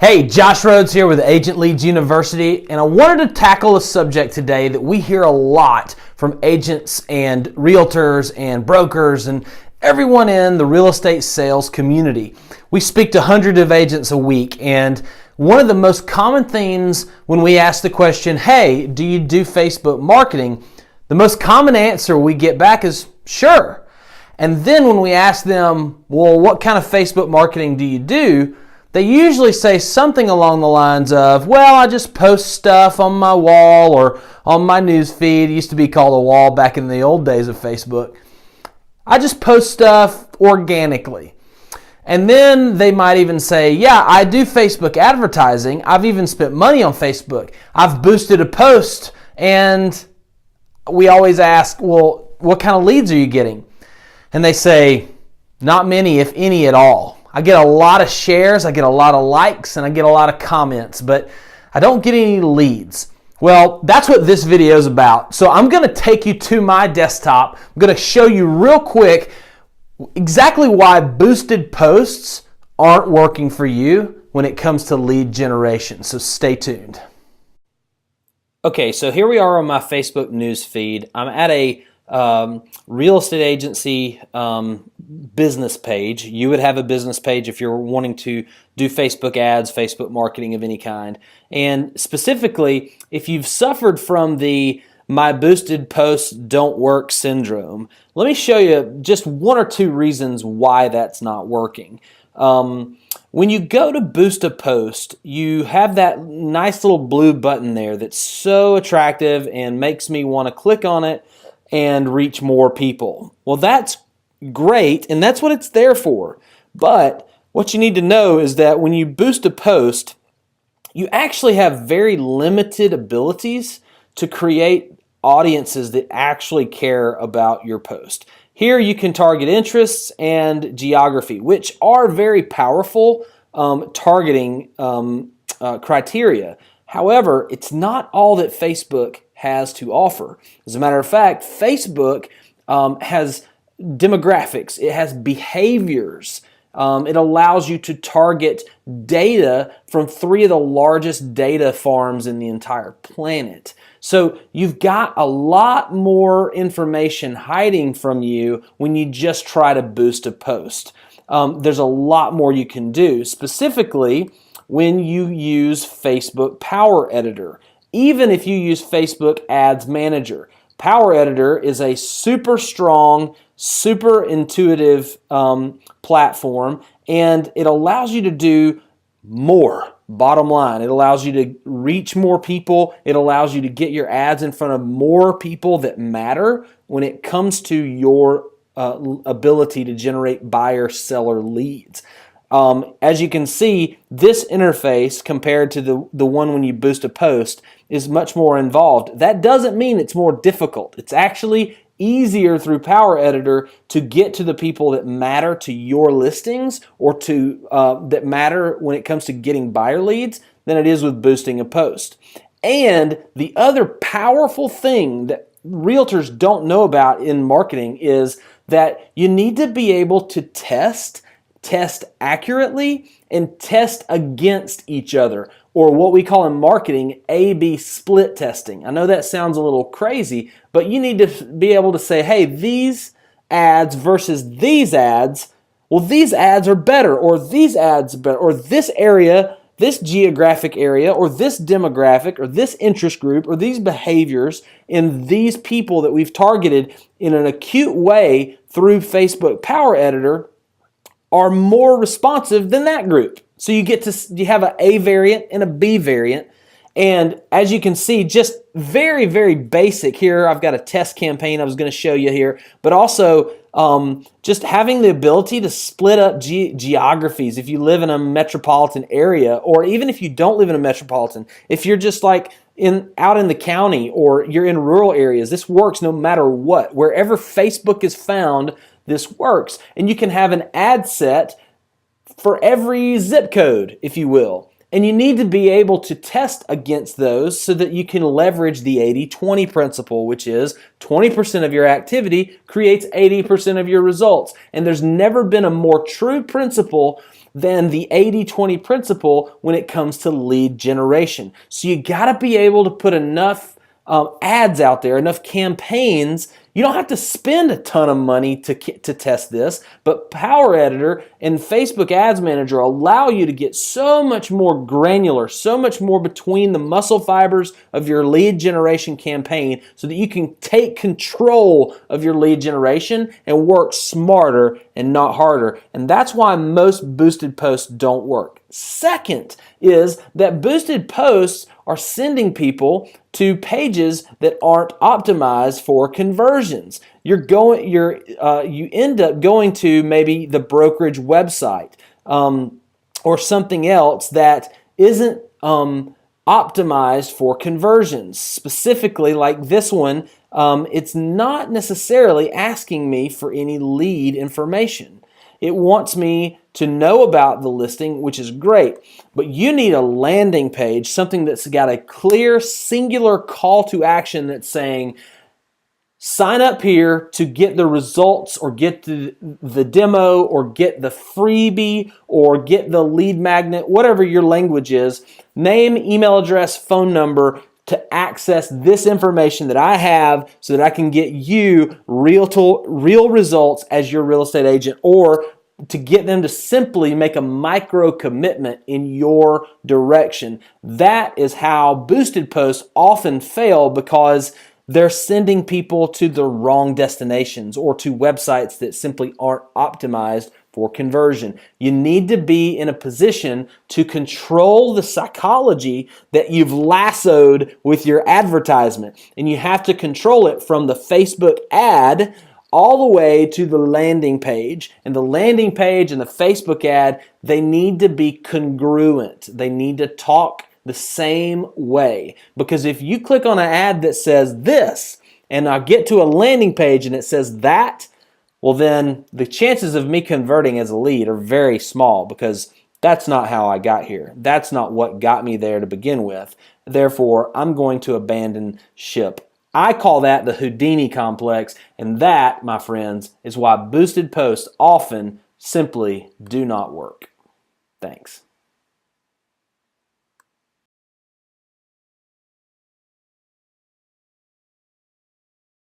Hey, Josh Rhodes here with Agent Leads University, and I wanted to tackle a subject today that we hear a lot from agents and realtors and brokers and everyone in the real estate sales community. We speak to hundreds of agents a week, and one of the most common things when we ask the question, hey, do you do Facebook marketing? The most common answer we get back is, sure. And then when we ask them, well, what kind of Facebook marketing do you do? They usually say something along the lines of, well, I just post stuff on my wall or on my news feed. It used to be called a wall back in the old days of Facebook. I just post stuff organically. And then they might even say, yeah, I do Facebook advertising. I've even spent money on Facebook. I've boosted a post. And we always ask, well, what kind of leads are you getting? And they say, not many, if any at all. I get a lot of shares, I get a lot of likes, and I get a lot of comments, but I don't get any leads. Well, that's what this video is about. So I'm going to take you to my desktop. I'm going to show you real quick exactly why boosted posts aren't working for you when it comes to lead generation. So stay tuned. Okay, so here we are on my Facebook news feed. I'm at a real estate agency business page. You would have a business page if you're wanting to do Facebook ads, Facebook marketing of any kind. And specifically, if you've suffered from the my boosted posts don't work syndrome, let me show you just one or two reasons why that's not working. When you go to boost a post, you have that nice little blue button there that's so attractive and makes me want to click on it and reach more people. Well, that's great, and that's what it's there for. But what you need to know is that when you boost a post, you actually have very limited abilities to create audiences that actually care about your post. Here you can target interests and geography, which are very powerful targeting criteria. However, it's not all that Facebook has to offer. As a matter of fact, Facebook has demographics, it has behaviors, it allows you to target data from 3 of the largest data farms in the entire planet. So you've got a lot more information hiding from you when you just try to boost a post. There's a lot more you can do, specifically when you use Facebook Power Editor. Even if you use Facebook Ads Manager, Power Editor is a super strong, super intuitive platform, and it allows you to do more. Bottom line, it allows you to reach more people. It allows you to get your ads in front of more people that matter when it comes to your ability to generate buyer-seller leads. As you can see, this interface compared to the one when you boost a post is much more involved. That doesn't mean it's more difficult. It's actually easier through Power Editor to get to the people that matter to your listings or to that matter when it comes to getting buyer leads than it is with boosting a post. And the other powerful thing that realtors don't know about in marketing is that you need to be able to test accurately and test against each other, or what we call in marketing A/B split testing. I know that sounds a little crazy, but you need to be able to say, hey, these ads versus these ads, well, these ads are better, or these ads are better, or this area, this geographic area, or this demographic, or this interest group, or these behaviors in these people that we've targeted in an acute way through Facebook Power Editor are more responsive than that group. So you have an A variant and a B variant. And as you can see, just very, very basic here. I've got a test campaign I was going to show you here, but also just having the ability to split up geographies. If you live in a metropolitan area, or even if you don't live in a metropolitan, if you're just like out in the county or you're in rural areas, this works no matter what. Wherever Facebook is found, this works. And you can have an ad set for every zip code, if you will. And you need to be able to test against those so that you can leverage the 80-20 principle, which is 20% of your activity creates 80% of your results. And there's never been a more true principle than the 80-20 principle when it comes to lead generation. So you got to be able to put enough ads out there, enough campaigns. You don't have to spend a ton of money to test this, but Power Editor and Facebook Ads Manager allow you to get so much more granular, so much more between the muscle fibers of your lead generation campaign so that you can take control of your lead generation and work smarter and not harder. And that's why most boosted posts don't work. Second is that boosted posts are sending people to pages that aren't optimized for conversions. You end up going to maybe the brokerage website or something else that isn't optimized for conversions. Specifically, like this one, it's not necessarily asking me for any lead information. It wants me to know about the listing, which is great, but you need a landing page, something that's got a clear, singular call to action that's saying, sign up here to get the results or get the demo or get the freebie or get the lead magnet, whatever your language is, name, email address, phone number, to access this information that I have so that I can get you real results as your real estate agent, or to get them to simply make a micro commitment in your direction. That is how boosted posts often fail, because they're sending people to the wrong destinations or to websites that simply aren't optimized for conversion. You need to be in a position to control the psychology that you've lassoed with your advertisement. And you have to control it from the Facebook ad all the way to the landing page. And the landing page and the Facebook ad, they need to be congruent. They need to talk the same way. Because if you click on an ad that says this, and I get to a landing page and it says that, well then the chances of me converting as a lead are very small, because that's not how I got here. That's not what got me there to begin with. Therefore, I'm going to abandon ship. I call that the Houdini complex, and that, my friends, is why boosted posts often simply do not work. Thanks.